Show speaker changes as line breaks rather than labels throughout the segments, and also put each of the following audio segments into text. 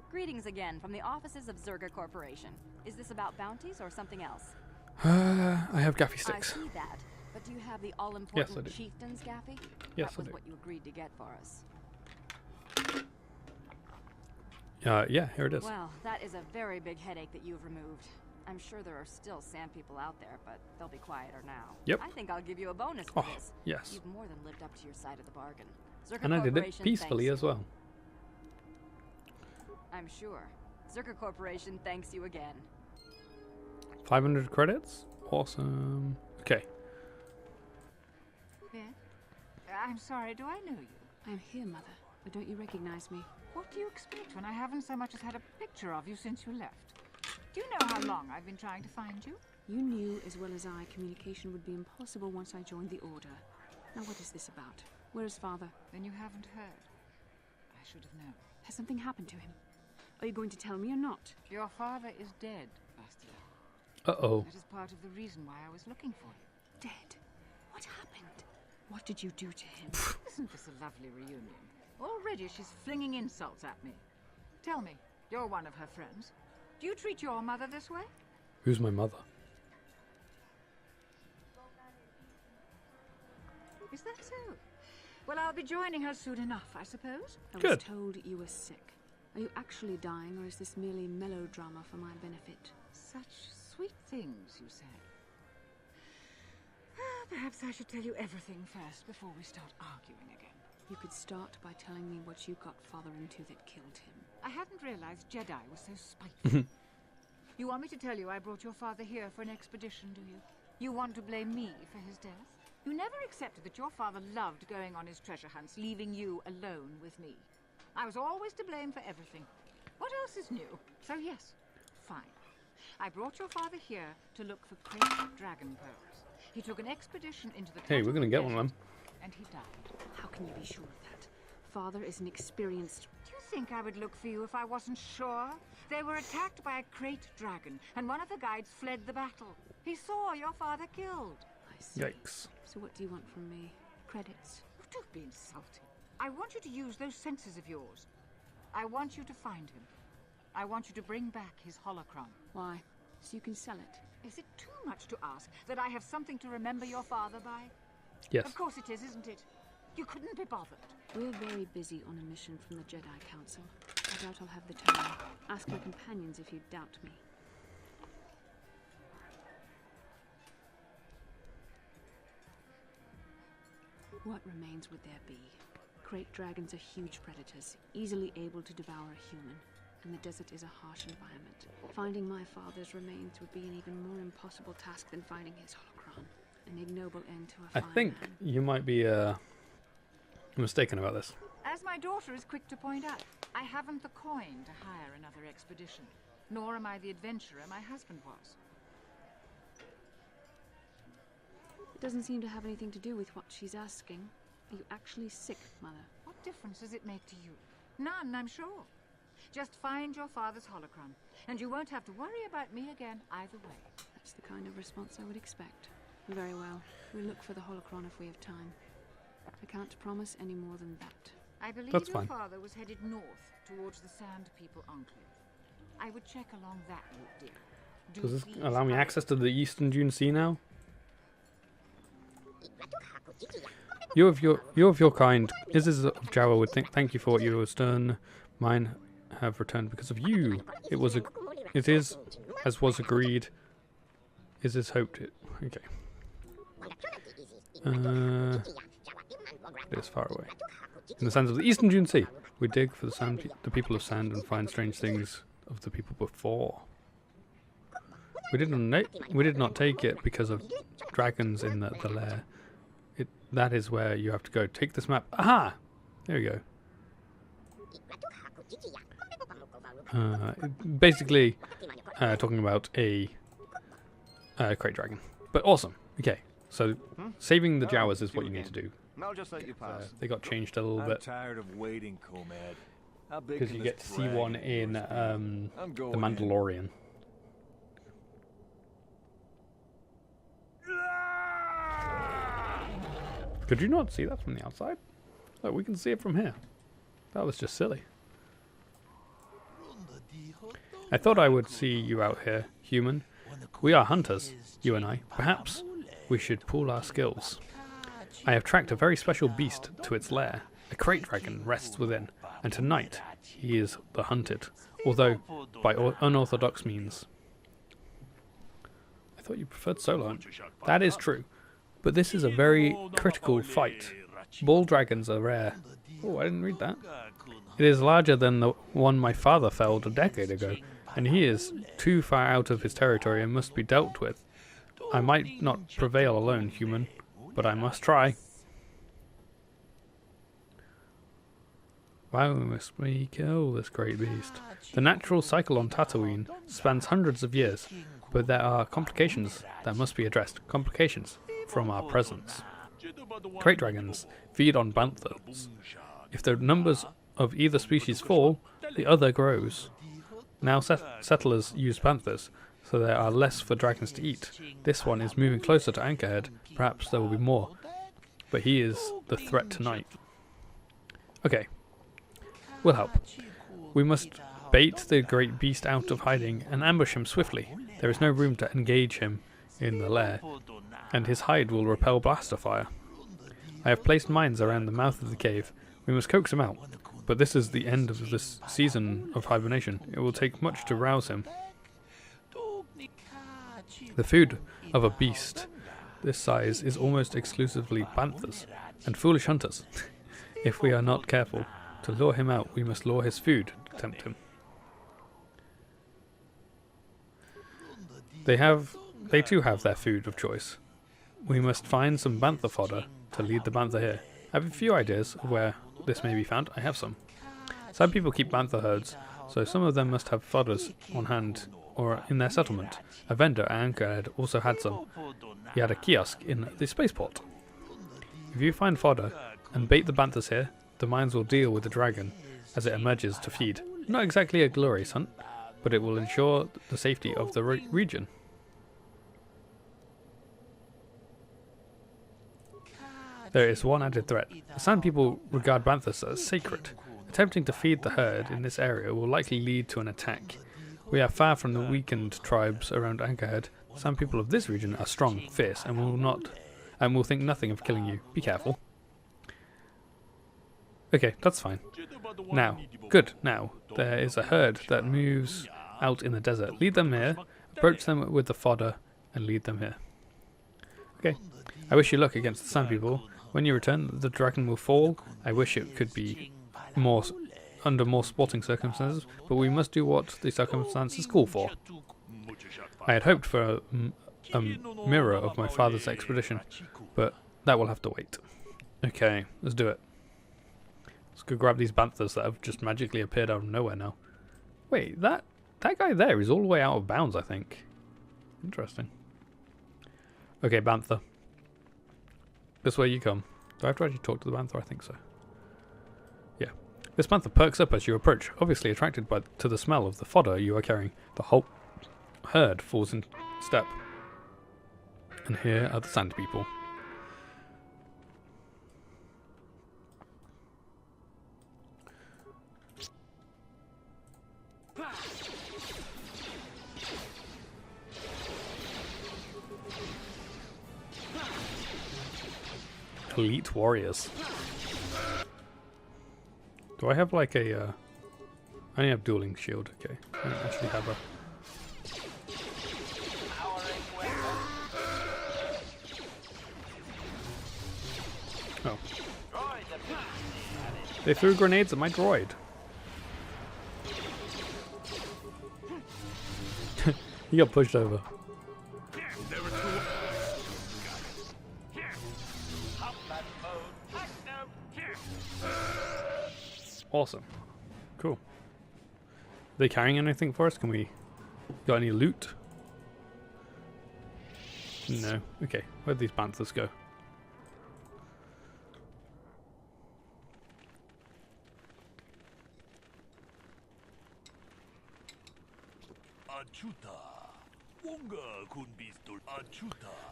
Greetings again from the offices of Zerga Corporation. Is this about bounties or something else?
I have gaffy
I
sticks.
see that. But do you have the
Yes, I
all-important
do.
chieftain's gaffy?
Yes,
That was
I do.
what you agreed to get for us.
Yeah, here it is.
Well, that is a very big headache that you've removed. I'm sure there are still sand people out there, but they'll be quieter now.
Yep.
I think I'll give you a bonus for
Oh,
this.
yes.
You've more than lived up to your side of the bargain. Zerga
And I did it
Corporation
peacefully
thanks
as
you.
well.
I'm sure. Zerga Corporation thanks you again.
500 credits? Awesome. Okay.
Beth? I'm sorry, do I know you?
I'm here, Mother, but don't you recognize me?
What do you expect when I haven't so much as had a picture of you since you left? Do you know how long I've been trying to find you?
You knew as well as I communication would be impossible once I joined the Order. Now what is this about? Where is Father?
Then you haven't heard. I should have known.
Has something happened to him? Are you going to tell me or not?
Your father is dead, Bastia.
Uh-oh.
That is part of the reason why I was looking for you.
Dead? What happened? What did you do to him?
Isn't this a lovely reunion? Already she's flinging insults at me. Tell me, you're one of her friends. Do you treat your mother this way?
Who's my mother?
Is that so? Well, I'll be joining her soon enough, I suppose.
I was
Good.
told you were sick. Are you actually dying, or is this merely melodrama for my benefit?
Such sweet things, you say. Perhaps I should tell you everything first before we start arguing again.
You could start by telling me what you got Father into that killed him.
I hadn't realized Jedi was so spiteful. You want me to tell you I brought your father here for an expedition, do you? You want to blame me for his death? You never accepted that your father loved going on his treasure hunts, leaving you alone with me. I was always to blame for everything. What else is new? So yes, fine. I brought your father here to look for great dragon pearls. He took an expedition into the
Hey, we're gonna get
Tatooine
one of them.
desert, and he died.
How can you be sure of that? Father is an experienced...
Do you think I would look for you if I wasn't sure? They were attacked by a great dragon, and one of the guides fled the battle. He saw your father killed.
I see.
Yikes.
So what do you want from me? Credits?
Oh, don't be insulting. I want you to use those senses of yours. I want you to find him. I want you to bring back his holocron.
Why? So you can sell it?
Is it too much to ask that I have something to remember your father by?
Yes.
Of course it is, isn't it? You couldn't be bothered.
We're very busy on a mission from the Jedi Council. I doubt I'll have the time. Ask my companions if you doubt me. What remains would there be? Great dragons are huge predators, easily able to devour a human. And the desert is a harsh environment. Finding my father's remains would be an even more impossible task than finding his holocron. An ignoble end to a
I
fine
think
man.
you might be mistaken about this.
As my daughter is quick to point out, I haven't the coin to hire another expedition. Nor am I the adventurer my husband was.
It doesn't seem to have anything to do with what she's asking. Are you actually sick, Mother?
What difference does it make to you? None, I'm sure. Just find your father's holocron, and you won't have to worry about me again either way.
That's the kind of response I would expect. Very well. We'll look for the holocron if we have time. I can't promise any more than that.
I believe
That's
your
fine.
father was headed north towards the Sand People Enclave. I would check along that route, dear. Do
Does this
please
allow me
hurry.
access to the Eastern Dune Sea now? You of your kind, Isis of Jawa would thank you for what you have done. Mine have returned because of you. It is, as was agreed. Isis hoped it. Okay. It is far away. In the sands of the Eastern Dune Sea, we dig for the people of sand and find strange things of the people before. We did not take it because of dragons in the lair. That is where you have to go. Take this map. Aha! There you go. Basically, talking about a crate dragon. But awesome. Okay, so saving the Jawas is what you need to do.
I'll just let you pass.
They got changed a little
I'm
bit
tired of waiting, Comad. How big
because
can
you
this
get to see one
dragon
in
yours be?
The
I'm going in.
Mandalorian. Could you not see that from the outside? Look, we can see it from here. That was just silly. I thought I would see you out here, human. We are hunters, you and I. Perhaps we should pool our skills. I have tracked a very special beast to its lair. A crate dragon rests within, and tonight he is the hunted, although by unorthodox means. I thought you preferred solo hunt. That is true, but this is a very critical fight. Ball dragons are rare. Oh, I didn't read that. It is larger than the one my father felled a decade ago, and he is too far out of his territory and must be dealt with. I might not prevail alone, human, but I must try. Why must we kill this great beast? The natural cycle on Tatooine spans hundreds of years, but there are complications that must be addressed. Complications from our presence. Crate dragons feed on banthas. If the numbers of either species fall, the other grows. Now settlers use panthers, so there are less for dragons to eat. This one is moving closer to Anchorhead. Perhaps there will be more. But he is the threat tonight. Okay. We'll help. We must bait the great beast out of hiding and ambush him swiftly. There is no room to engage him in the lair, and his hide will repel blaster fire. I have placed mines around the mouth of the cave. We must coax him out. But this is the end of this season of hibernation. It will take much to rouse him. The food of a beast this size is almost exclusively panthers and foolish hunters. If we are not careful to lure him out, we must lure his food to tempt him. They too have their food of choice. We must find some bantha fodder to lead the bantha here. I have a few ideas of where this may be found. I have some. Some people keep bantha herds, so some of them must have fodders on hand or in their settlement. A vendor at Anchorhead also had some. He had a kiosk in the spaceport. If you find fodder and bait the banthas here, the mines will deal with the dragon as it emerges to feed. Not exactly a glorious hunt, but it will ensure the safety of the region. There is one added threat. The Sand People regard banthas as sacred. Attempting to feed the herd in this area will likely lead to an attack. We are far from the weakened tribes around Anchorhead. The Sand People of this region are strong, fierce, and will think nothing of killing you. Be careful. Okay, that's fine. Now, there is a herd that moves out in the desert. Lead them here, approach them with the fodder, and lead them here. Okay. I wish you luck against the Sand People. When you return, the dragon will fall. I wish it could be under more sporting circumstances, but we must do what the circumstances call for. I had hoped for a mirror of my father's expedition, but that will have to wait. Okay, let's do it. Let's go grab these banthas that have just magically appeared out of nowhere now. Wait, that guy there is all the way out of bounds, I think. Interesting. Okay, bantha. This way you come. Do I have to actually talk to the bantha? I think so. Yeah. This bantha perks up as you approach, obviously attracted to the smell of the fodder you are carrying. The whole herd falls in step. And here are the Sand People. Elite warriors. Do I have like a I only have dueling shield, okay. I don't actually have a oh. They threw grenades at my droid. He got pushed over. Awesome. Cool. Are they carrying anything for us? Can we... Got any loot? No. Okay. Where'd these banthas go?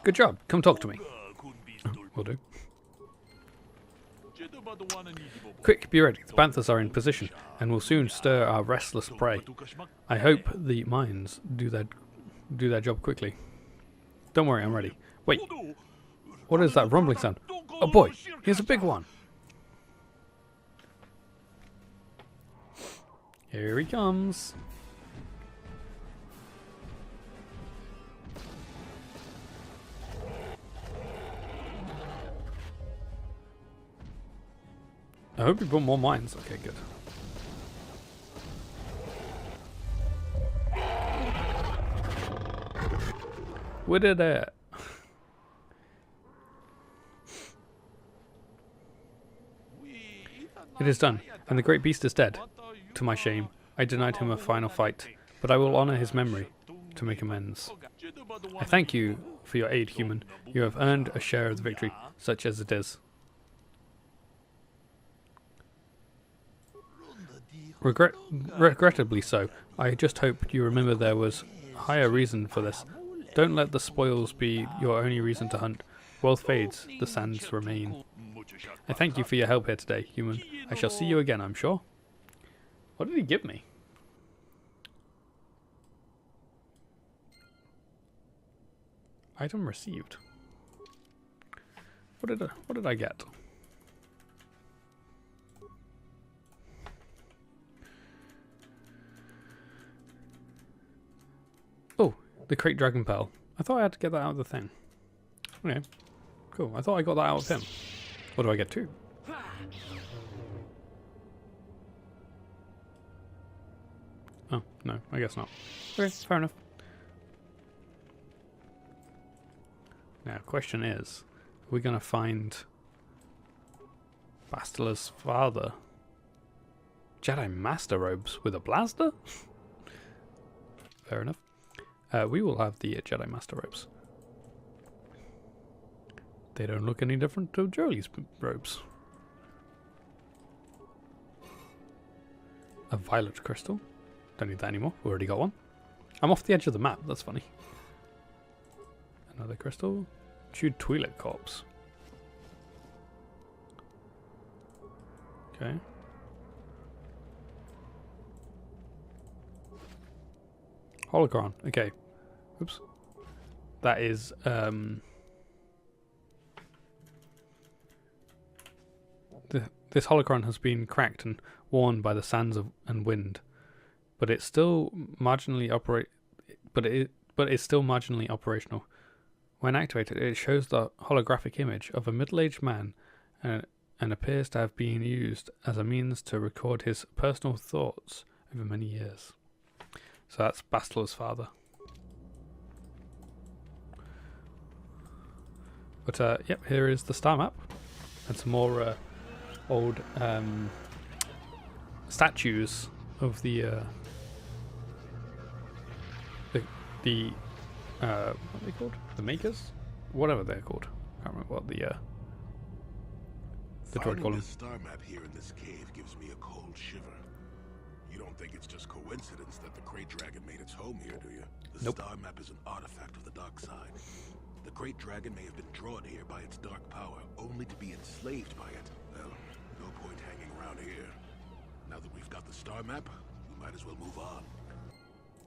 Good job. Come talk to me. Will do. Quick, be ready. The Panthers are in position and will soon stir our restless prey. I hope the mines do their job quickly. Don't worry, I'm ready. Wait, what is that rumbling sound? Oh boy, here's a big one. Here he comes. I hope you put more mines. Okay, good. We did it. It is done, and the great beast is dead. To my shame, I denied him a final fight, but I will honor his memory to make amends. I thank you for your aid, human. You have earned a share of the victory, such as it is. Regrettably so. I just hope you remember there was higher reason for this. Don't let the spoils be your only reason to hunt. Wealth fades, the sands remain. I thank you for your help here today, human. I shall see you again, I'm sure. What did he give me? Item received. What did I get? Oh, the Crate Dragon Pearl. I thought I had to get that out of the thing. Okay, cool. I thought I got that out of him. What do I get too? Oh, no, I guess not. Okay, fair enough. Now, question is, are we going to find Bastela's father? Jedi Master Robes with a blaster? Fair enough. We will have the Jedi Master Robes. They don't look any different to Jolie's robes. A violet crystal. Don't need that anymore. We already got one. I'm off the edge of the map. That's funny. Another crystal. Chewed Twi'lek corpse. Okay. Holocron. Okay. Oops. That is this holocron has been cracked and worn by the sands and wind, but it's still marginally operational. When activated, it shows the holographic image of a middle-aged man and appears to have been used as a means to record his personal thoughts over many years. So that's Bastela's father. But yep, here is the star map and some more old statues of the what are they called? The makers? Whatever they're called. I can't remember what the droid call them.
This star map here in this cave gives me a cold shiver. You don't think it's just coincidence that the Great Dragon made its home here, do you? The star map is an artifact of the dark side. The Great Dragon may have been drawn here by its dark power, only to be enslaved by it. Well, no point hanging around here. Now that we've got the star map, we might as well move on.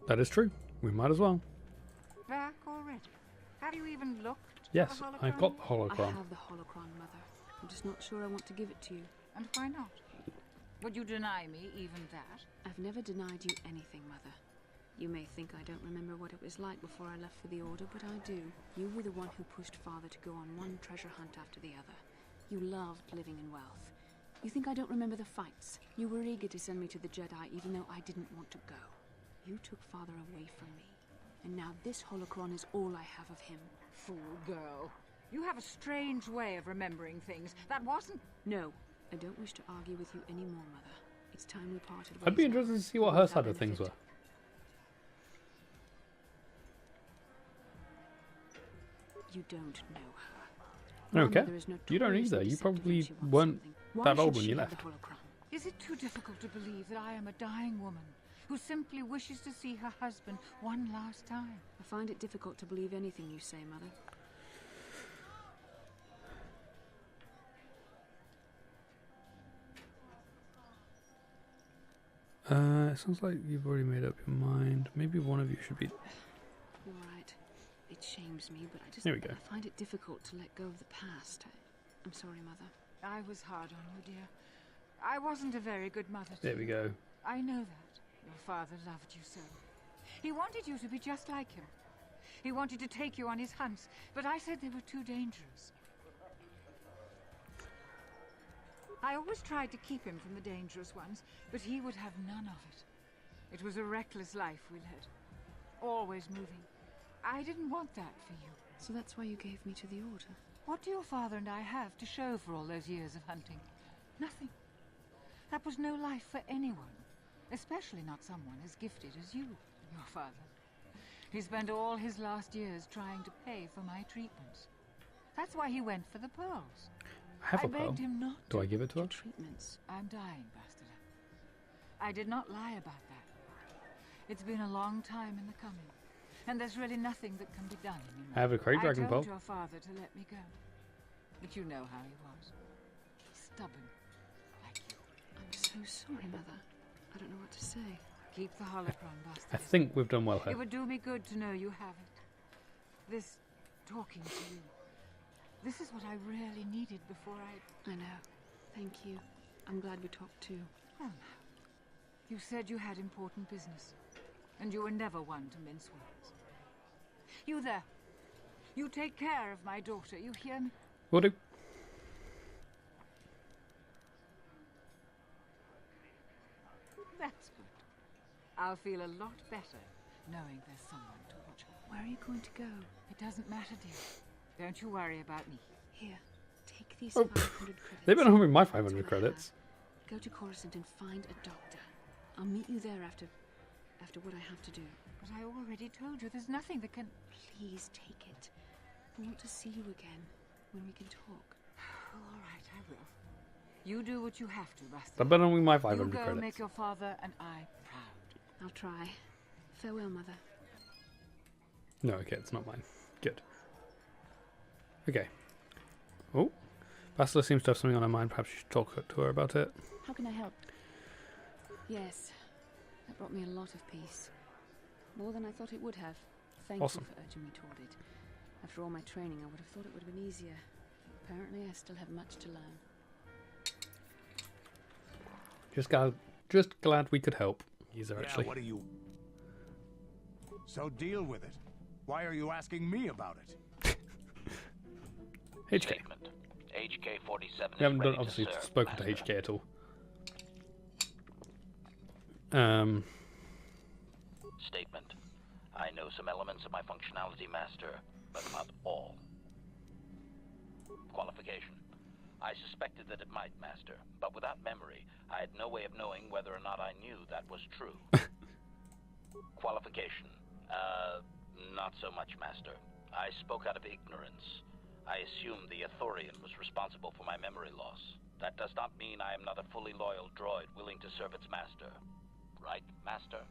That is true. We might as well.
Back already? Have you even looked?
Yes,
at the
I've got the
I
holocron.
have the holocron, Mother. I'm just not sure I want to give it to you.
And why not? Would you deny me even that?
I've never denied you anything, Mother. You may think I don't remember what it was like before I left for the Order, but I do. You were the one who pushed Father to go on one treasure hunt after the other. You loved living in wealth. You think I don't remember the fights? You were eager to send me to the Jedi even though I didn't want to go. You took Father away from me. And now this holocron is all I have of him.
Fool girl. You have a strange way of remembering things. That wasn't...
No, I don't wish to argue with you anymore, Mother. It's time we parted ways.
I'd be interested to see what her side of things were.
You don't know her.
I don't care.
Mother is
You don't
notoriously
either. You
deceptive
probably
when she wants
weren't
something. Why
that old
should
when
she
you
have
left.
the holocron?
Is it too difficult to believe that I am a dying woman who simply wishes to see her husband one last time?
I find it difficult to believe anything you say, Mother.
It sounds like you've already made up your mind. Maybe one of you should be...
All right. It shames me, but
There we go.
I find it difficult to let go of the past. I'm sorry, Mother.
I was hard on you, dear. I wasn't a very good mother to
There we
you.
go.
I know that. Your father loved you so. He wanted you to be just like him. He wanted to take you on his hunts, but I said they were too dangerous. I always tried to keep him from the dangerous ones, but he would have none of it. It was a reckless life we led. Always moving. I didn't want that for you.
So that's why you gave me to the Order?
What do your father and I have to show for all those years of hunting? Nothing. That was no life for anyone. Especially not someone as gifted as you, your father. He spent all his last years trying to pay for my treatments. That's why he went for the pearls.
I have
I
a pearl.
begged him not
Do
to.
I give it to her?
Treatments.
I'm dying, Bastila. I did not lie about that. It's been a long time in the coming, and there's really nothing that can be done anymore.
I have a Crate Dragon
I
pearl.
told your father to let me go, but you know how he was. Stubborn, like you.
I'm so sorry, Mother. I don't know what to say.
Keep the holocron, Bastila.
I think we've done well here.
It would do me good to know you have it. This talking to you. This is what I really needed before I...
I know. Thank you. I'm glad we talked too.
Well, now. You said you had important business, and you were never one to mince words. You there. You take care of my daughter, you hear me?
Will do.
That's good. I'll feel a lot better knowing there's someone to watch her.
Where are you going to go?
It doesn't matter, dear. Don't you worry about me.
Here, take these
Oh,
500 credits.
They've been offering my
That's
500
what I
credits.
have. Go to Coruscant and find a doctor. I'll meet you there after what I have to do.
But I already told you there's nothing that can...
Please take it. I want to see you again when we can talk.
All right, I will. You do what you have to, Bastila.
They've been offering my
You
500
go
credits.
make your father and I proud.
I'll try. Farewell, Mother.
No, okay, it's not mine. Good. Okay. Oh. Bastila seems to have something on her mind. Perhaps you should talk to her about it.
How can I help? Yes. That brought me a lot of peace. More than I thought it would have. Thank
Awesome.
you for urging me toward it. After all my training, I would have thought it would have been easier. Apparently, I still have much to learn.
Just glad we could help. He's actually.
Yeah, what are you... So deal with it. Why are you asking me about it?
HK.
Statement. HK-47
We haven't
is
done,
ready
obviously
to serve,
spoken to
Master.
HK at all.
Statement. I know some elements of my functionality, Master, but not all. Qualification. I suspected that it might, Master, but without memory, I had no way of knowing whether or not I knew that was true. Qualification. Not so much, Master. I spoke out of ignorance. I assumed the Athorian was responsible for my memory loss. That does not mean I am not a fully loyal droid willing to serve its master. Right, Master?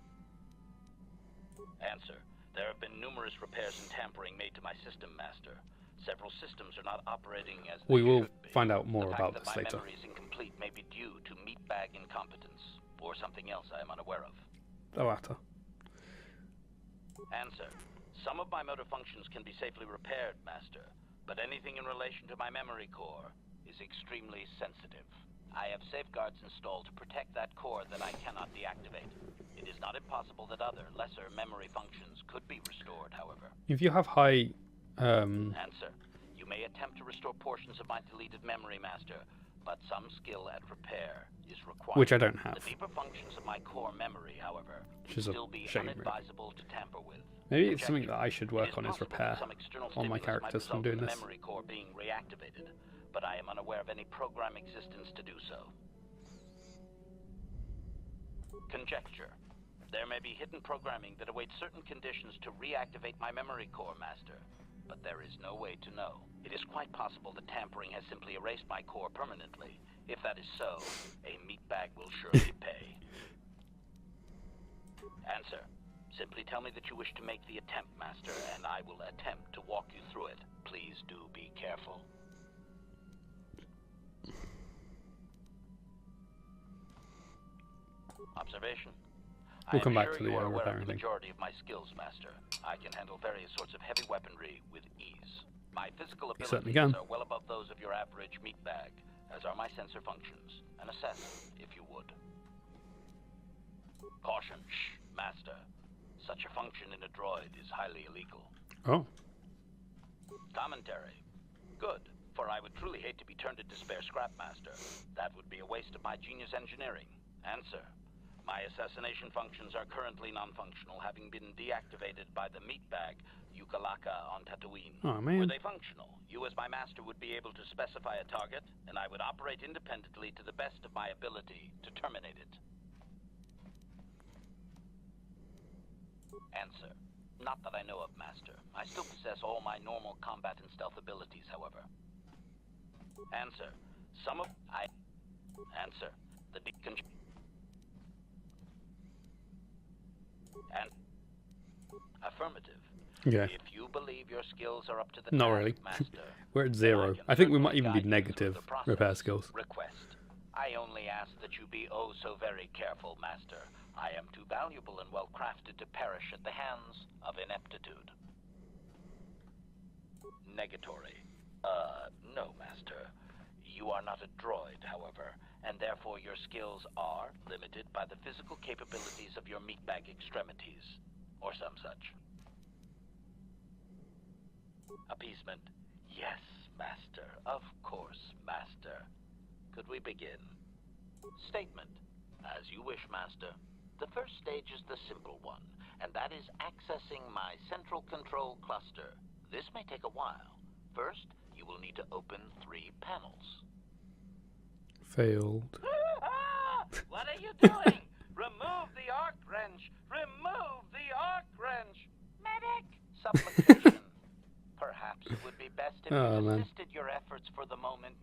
Answer. There have been numerous repairs and tampering made to my system, Master. Several systems are not operating as they
We will
should be.
find out more
The
about
fact
this
that
later.
my memory is incomplete may be due to meatbag incompetence, or something else I am unaware of.
The latter.
Answer. Some of my motor functions can be safely repaired, Master, but anything in relation to my memory core is extremely sensitive. I have safeguards installed to protect that core that I cannot deactivate. It is not impossible that other, lesser memory functions could be restored, however.
If you have high,
Answer. You may attempt to restore portions of my deleted memory, Master, but some skill at repair is required.
which I don't have,
The deeper functions of my core memory, however,
which is a
will be
shame. Really.
unadvisable to tamper with.
Maybe it's something
Conjecture.
that I should
It
work on is
possible that
repair
some external
on my
stimulus might
characters from
result
doing
in
this.
the memory core being reactivated, but I am unaware of any program existence to do so. Conjecture. There may be hidden programming that awaits certain conditions to reactivate my memory core, Master, but there is no way to know. It is quite possible that tampering has simply erased my core permanently. If that is so, a meatbag will surely pay. Answer. Simply tell me that you wish to make the attempt, Master, and I will attempt to walk you through it. Please do be careful. Observation?
We'll come
I am
back
sure
to the
you are aware of
repairing
the
thing.
majority of my skills, Master. I can handle various sorts of heavy weaponry with ease. My physical
certainly
abilities
can.
are well above those of your average meatbag, as are my sensor functions. An assessment, if you would. Caution, shh, Master. Such a function in a droid is highly illegal.
Oh.
Commentary. Good, for I would truly hate to be turned into spare scrap, Master. That would be a waste of my genius engineering. Answer. My assassination functions are currently non-functional, having been deactivated by the meatbag Yukalaka on Tatooine.
Oh, man.
Were they functional, you as my master would be able to specify a target, and I would operate independently to the best of my ability to terminate it. Answer. Not that I know of, Master. I still possess all my normal combat and stealth abilities, however. Answer. Answer. The decon... And... Affirmative.
Yeah.
If you believe your skills are up to the
Not
task,
really.
Master,
We're at
then
0.
can
I think we
certainly
might even be
guide you through
negative
the process.
repair skills.
Request. I only ask that you be oh so very careful, Master. I am too valuable and well crafted to perish at the hands of ineptitude. Negatory. No, Master. You are not a droid, however, and therefore your skills are limited by the physical capabilities of your meatbag extremities, or some such. Appeasement. Yes, Master. Of course, Master. Could we begin? Statement. As you wish, Master. The first stage is the simple one, and that is accessing my central control cluster. This may take a while. First, you will need to open 3 panels.
Failed.
What are you doing? Remove the arc wrench! Remove the arc wrench! Medic! Supplication. Perhaps it would be best if
Oh,
you
man.
desisted your efforts for the moment,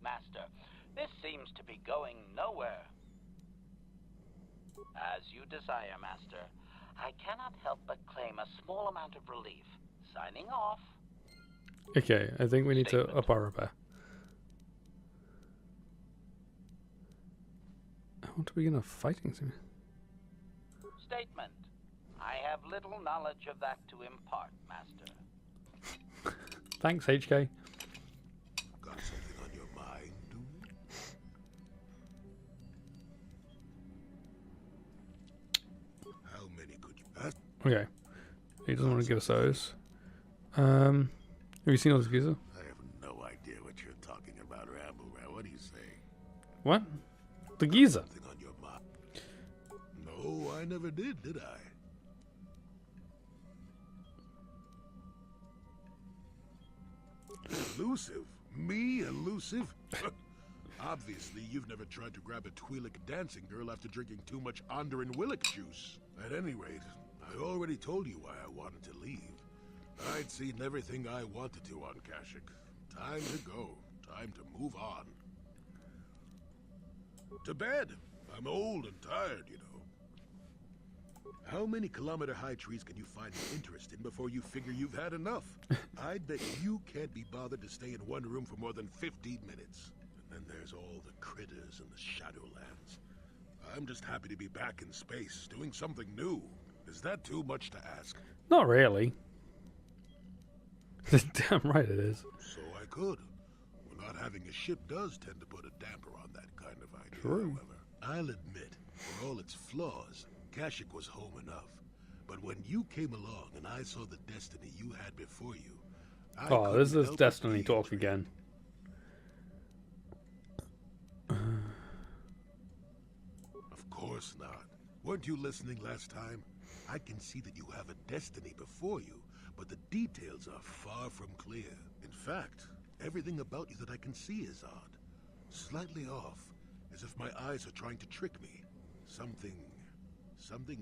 Master. This seems to be going nowhere. As you desire, Master. I cannot help but claim a small amount of relief. Signing off.
Okay, I think we need to up our repair. I want to begin a fighting scene.
Statement. I have little knowledge of that to impart, Master.
Thanks, HK.
Got something on your mind, dude? How many could you ask?
Okay. He doesn't want to give us those. Have you seen all this geezer?
I have no idea what you're talking about, Rambo. What do you say?
What? The geezer.
Something on your mind? No, I never did I? Elusive? Me, elusive? Obviously, you've never tried to grab a Twi'lek dancing girl after drinking too much Onderon Willick juice. At any rate, I already told you why I wanted to leave. I'd seen everything I wanted to on Kashyyyk. Time to go. Time to move on. To bed. I'm old and tired, you know. How many kilometer-high trees can you find an interest in before you figure you've had enough? I'd bet you can't be bothered to stay in one room for more than 15 minutes. And then there's all the critters and the Shadowlands. I'm just happy to be back in space, doing something new. Is that too much to ask?
Not really. Damn right it is.
So I could. Well, not having a ship does tend to put a damper on that kind of idea,
True.
however. I'll admit, for all its flaws, Kashyyyk was home enough. But when you came along and I saw the destiny you had before you, I
Oh, this
couldn't
is
help but
Destiny
be
talk
intrigued.
again.
Of course not. Weren't you listening last time? I can see that you have a destiny before you, but the details are far from clear. In fact, everything about you that I can see is odd. Slightly off, as if my eyes are trying to trick me. Something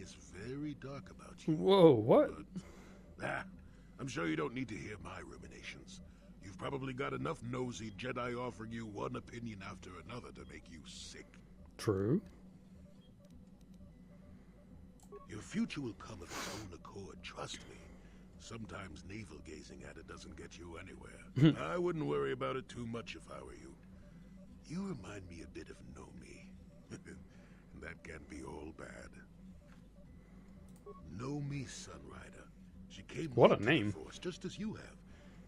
is very dark about you.
Whoa, what?
I'm sure you don't need to hear my ruminations. You've probably got enough nosy Jedi offering you one opinion after another to make you sick.
True.
Your future will come of its own accord, trust me. Sometimes navel-gazing at it doesn't get you anywhere. I wouldn't worry about it too much if I were you. You remind me a bit of Nomi. And that can't be all bad. Know me, Sunrider. She came
What a
right to the
name.
Force, just as you have,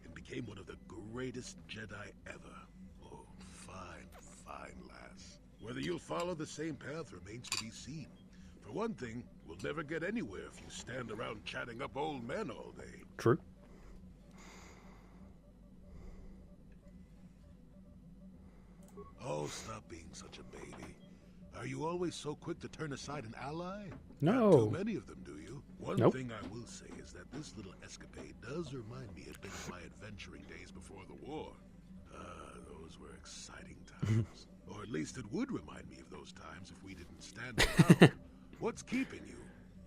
and became one of the greatest Jedi ever. Oh, fine, fine lass. Whether you'll follow the same path remains to be seen. For one thing, we'll never get anywhere if you stand around chatting up old men all day.
True.
Oh, stop being such a baby. Are you always so quick to turn aside an ally?
No.
Not too many of them, do you? One
Nope.
thing I will say is that this little escapade does remind me a bit of my adventuring days before the war. Those were exciting times. Or at least it would remind me of those times if we didn't stand around. What's keeping you?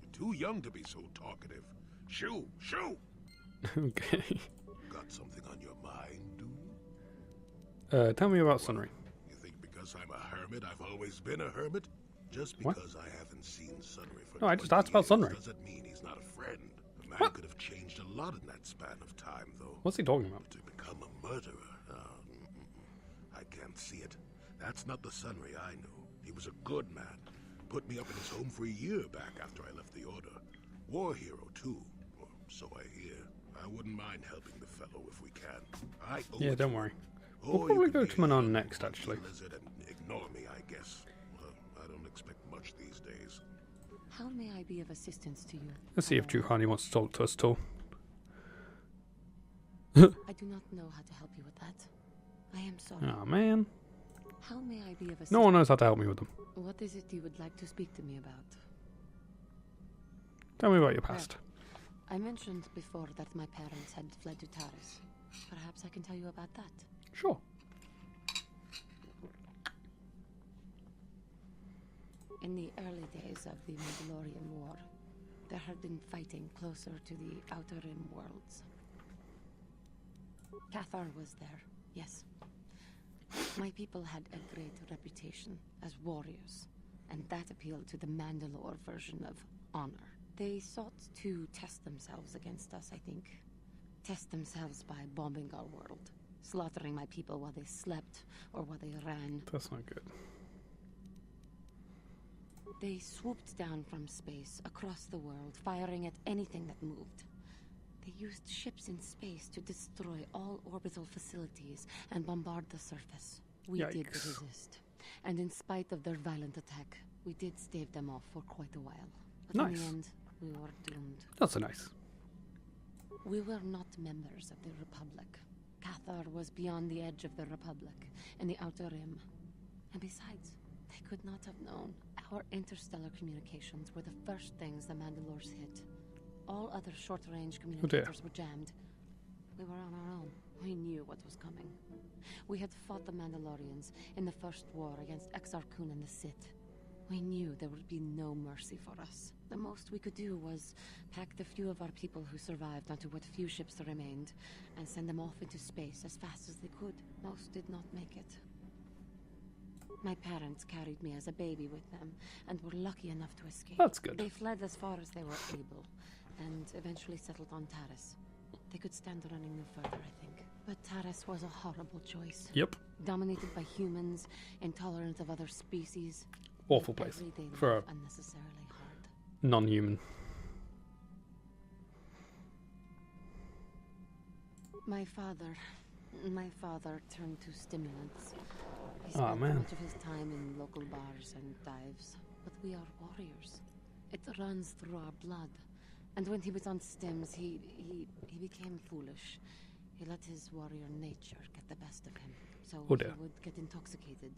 You're too young to be so talkative. Shoo! Shoo!
Okay.
Got something on your mind, do you?
Tell me about Sunry.
You think because I'm a hermit, I've always been a hermit? Just
What?
because I haven't seen Sunry for
No, I just
20
asked about
years
Sunry.
doesn't mean he's not a friend. A man could have changed a lot in that span of time, though.
What's he talking about?
To become a murderer? I can't see it. That's not the Sunry I knew. He was a good man. Put me up in his home for a year back after I left the Order. War hero, too. Or so I hear. I wouldn't mind helping the fellow if we can. I owe
Yeah,
it
don't
to
worry.
him.
We'll
Or you
probably
could
go
be
to
a
Manon
young
next,
monkey
actually.
lizard and ignore me, I guess. I don't expect much these days.
How may I be of assistance to you?
Let's see if Juhani wants to talk to us at all.
I do not know how to help you with that. I am sorry.
Oh man.
How may I be of assistance?
No one knows how to help me with them.
What is it you would like to speak to me about?
Tell me about your past.
I mentioned before that my parents had fled to Taris. Perhaps I can tell you about that.
Sure.
In the early days of the Mandalorian War, there had been fighting closer to the Outer Rim worlds. Cathar was there, yes. My people had a great reputation as warriors, and that appealed to the Mandalore version of honor. They sought to test themselves against us, I think. Test themselves by bombing our world, slaughtering my people while they slept or while they ran.
That's not good.
They swooped down from space, across the world, firing at anything that moved. They used ships in space to destroy all orbital facilities and bombard the surface. We did
Yikes.
resist. And in spite of their violent attack, we did stave them off for quite a while. But in
Nice.
the end, we were doomed.
That's nice.
We were not members of the Republic. Cathar was beyond the edge of the Republic, in the Outer Rim. And besides, they could not have known. Our interstellar communications were the first things the Mandalores hit. All other short-range communicators were jammed. We were on our own. We knew what was coming. We had fought the Mandalorians in the first war against Exar Kun and the Sith. We knew there would be no mercy for us. The most we could do was pack the few of our people who survived onto what few ships there remained and send them off into space as fast as they could. Most did not make it. My parents carried me as a baby with them and were lucky enough to escape.
That's good.
They fled as far as they were able and eventually settled on Taris. They could stand running no further, I think. But Taris was a horrible choice.
Yep.
Dominated by humans, intolerant of other species.
Awful
made
place
everyday
for
life
a
unnecessarily hard.
non-human.
My father turned to stimulants. He
Aw,
spent
man.
much of his time in local bars and dives. But we are warriors. It runs through our blood. And when he was on stims, he became foolish. He let his warrior nature get the best of him. So
Oh,
he
dear.
would get intoxicated,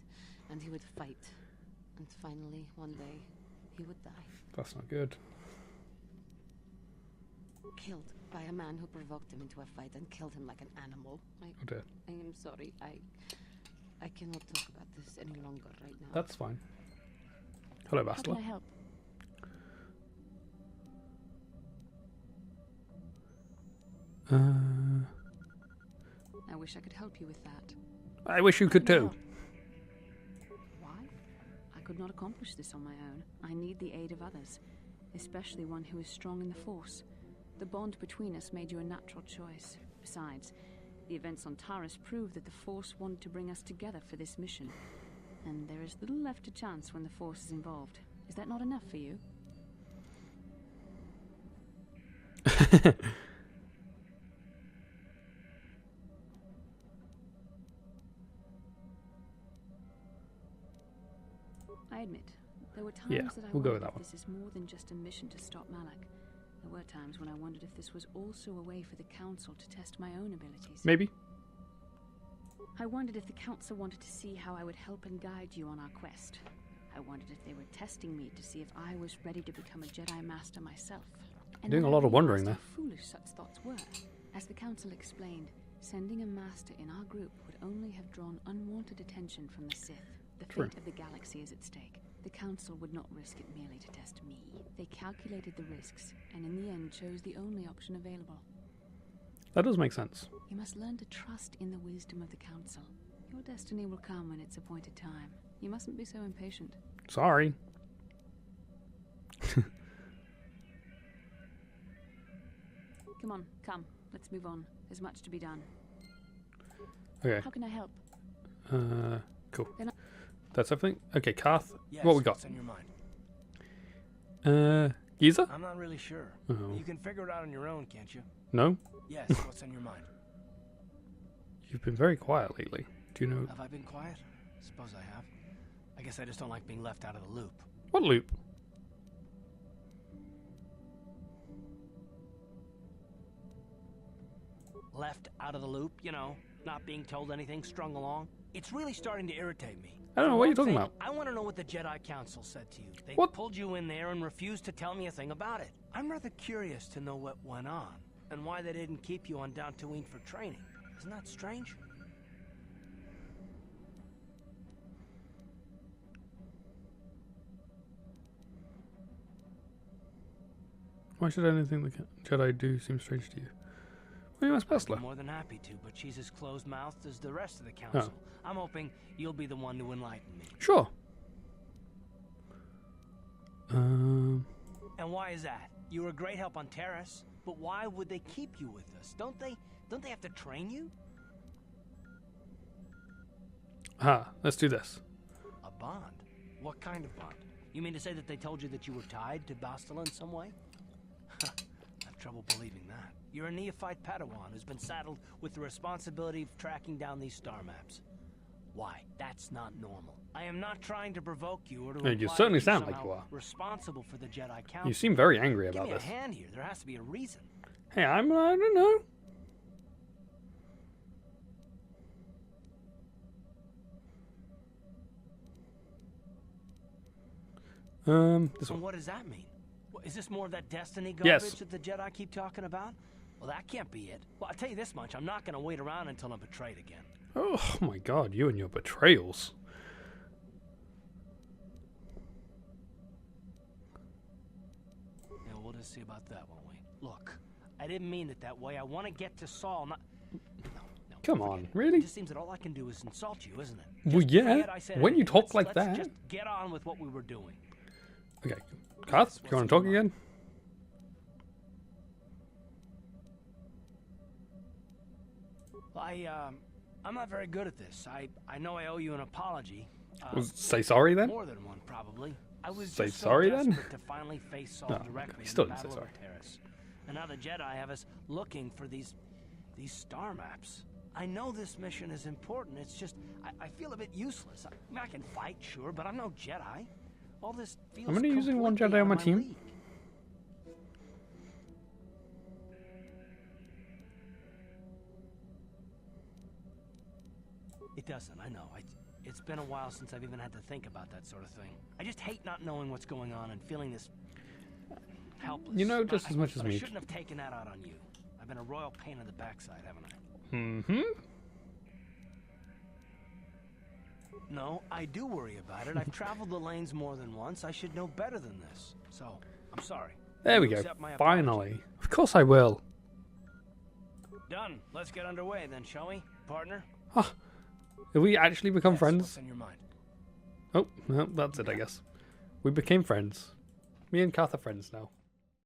and he would fight. And finally, one day, he would die.
That's not good.
Killed by a man who provoked him into a fight and killed him like an animal.
Oh dear.
I am sorry. I cannot talk about this any longer right now.
That's fine. Hello,
How can I
Bastila.
help? I wish I could help you with that.
I wish you could
How can I
too.
help? Why? I could not accomplish this on my own. I need the aid of others, especially one who is strong in the Force. The bond between us made you a natural choice. Besides, the events on Taris prove that the Force wanted to bring us together for this mission. And there is little left to chance when the Force is involved. Is that not enough for you? I admit, there were times
Yeah,
that I
we'll go
wondered
with that
if
one.
this is more than just a mission to stop Malak. There were times when I wondered if this was also a way for the Council to test my own abilities.
Maybe.
I wondered if the Council wanted to see how I would help and guide you on our quest. I wondered if they were testing me to see if I was ready to become a Jedi Master myself. And
Doing
then
a
I
lot of wondering
realized how foolish such thoughts were. As the Council explained, sending a Master in our group would only have drawn unwanted attention from the Sith. The
True.
fate of the galaxy is at stake. The Council would not risk it merely to test me. They calculated the risks, and in the end chose the only option available.
That does make sense.
You must learn to trust in the wisdom of the Council. Your destiny will come when its appointed time. You mustn't be so impatient.
Sorry.
Come on, come. Let's move on. There's much to be done.
Okay.
How can I help?
Cool.
Then
That's everything. Okay, Karth.
Yes,
What we got?
what's on your mind?
Giza?
I'm not really sure.
Oh.
You can figure it out on your own, can't you?
No?
Yes, what's on your mind?
You've been very quiet lately. Do you know
Have I been quiet? Suppose I have. I guess I just don't like being left out of the loop.
what loop?
Left out of the loop, you know, not being told anything, strung along. It's really starting to irritate me.
I don't know
For
what you're
one
talking
thing,
about.
I want to know what the Jedi Council said to you. They
What?
pulled you in there and refused to tell me a thing about it. I'm rather curious to know what went on and why they didn't keep you on Dantooine for training. Isn't that strange?
Why should anything the Jedi do seem strange to you? Well, you must
I'm
Bastila.
more than happy to, but she's as closed-mouthed as the rest of the council.
Oh.
I'm hoping you'll be the one to enlighten me.
Sure.
And why is that? You were a great help on Terrace, but why would they keep you with us? Don't they have to train you?
Let's do this.
A bond? What kind of bond? You mean to say that they told you that you were tied to Bastila in some way? I have trouble believing that. You're a neophyte Padawan who's been saddled with the responsibility of tracking down these star maps. Why? That's not normal. I am not trying to provoke you or to
Yeah, you
imply
certainly
that you're
sound like you
somehow
are.
responsible for the Jedi Council.
You seem very angry
Give
about
me
this.
a hand here. There has to be a reason.
Hey, I don't know. This
So
one.
what does that mean? Is this more of that destiny garbage
Yes.
that the Jedi keep talking about? Well, that can't be it. Well, I'll tell you this much. I'm not going to wait around until I'm betrayed again.
Oh my god, you and your betrayals.
Yeah, we'll just see about that, won't we? Look, I didn't mean it that way. I want to get to Saul, not... No,
Come
forget
on,
it.
really?
It just seems that all I can do is insult you, isn't it?
Well,
Just
yeah,
forget I said
when you
anything.
talk
Let's-
like
let's
that.
just get on with what we were doing.
Okay. Karth, do you want to talk again?
I'm not very good at this. I know I owe you an apology.
Well, say sorry then?
More than one, probably. I was
Say
just so
sorry then?
desperate to finally face Saul
No,
directly
he
in
still
the
didn't say
Battle
sorry.
of Terrace. And now the Jedi have us looking for these star maps. I know this mission is important. It's just I feel a bit useless. I can fight, sure, but I'm no Jedi. All this feels
I'm only using one
completely
Jedi
out
on my
of
team.
league. It doesn't, I know. It's been a while since I've even had to think about that sort of thing. I just hate not knowing what's going on and feeling this helpless.
You know just
I-
as much as
but I
me.
shouldn't have taken that out on you. I've been a royal pain in the backside, haven't I?
Mm-hmm.
No, I do worry about it. I've traveled the lanes more than once. I should know better than this. So, I'm sorry.
There we
You
go.
accept my apology?
Finally. Of course I will.
Done. Let's get underway then, shall we, partner?
Have we actually become
Yes,
friends?
What's in your mind?
Oh, well, that's it, I guess. We became friends. Me and Karth are friends now.